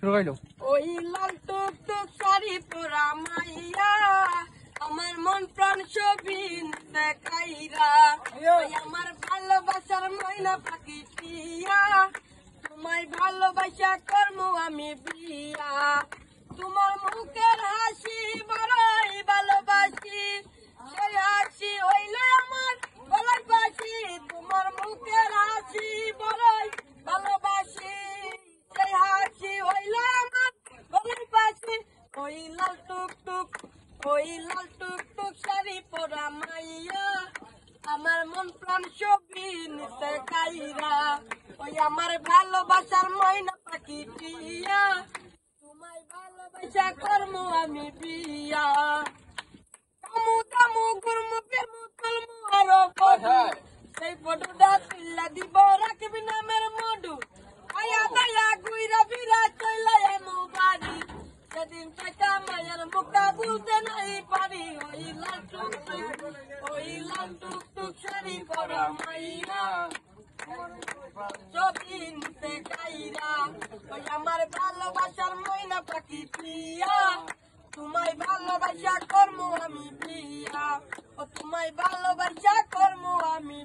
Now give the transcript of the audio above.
ওই লাল টুক টুক শাড়ি পরা মাইয়া আমার মন প্রাণ সবিন দেখাইরা ওই আমার ভালোবাসার ময়না পাখি টিয়া তোমায় ভালোবাসা কর্ম আমি বিয়া তোমার মুখের হাসি বড়ই ভালোবাসি সেই হাসি হইলে আমার গলার বাসি তোমার মুখের হাসি বড়ই ভালোবাসি সেই হাসি হইলে আমার গলার বাসি ওই লাল টুক টুক শাড়ি পরা মাইয়া আমার মন প্রাণ সবই নিতে কাইরা ওই আমার ভালোবাসার ময়না পাখি টিয়া তোমায় ভালোবাসা কর্ম আমি বিয়া কামু কামু গুরমু প্রেমু তলমু আরো ফটো সেই ফটোটা তুল্লা দিব রাখবি নামের মধু আয়া দায়া গুইরা বিরা চইলা এমু বাড়ি সেদিন টাকা মায়ের মুখটা বলতে নাই পারি ওই লাল টুক টুক শাড়ি পরা মাইয়া সবিন দেখাইরা ওই আমার ভালোবাসার ময়না পাখি প্রিয়া তোমায় ভালোবাসা কর্ম আমি প্রিয়া ও তোমায় ভালোবাসা কর্ম আমি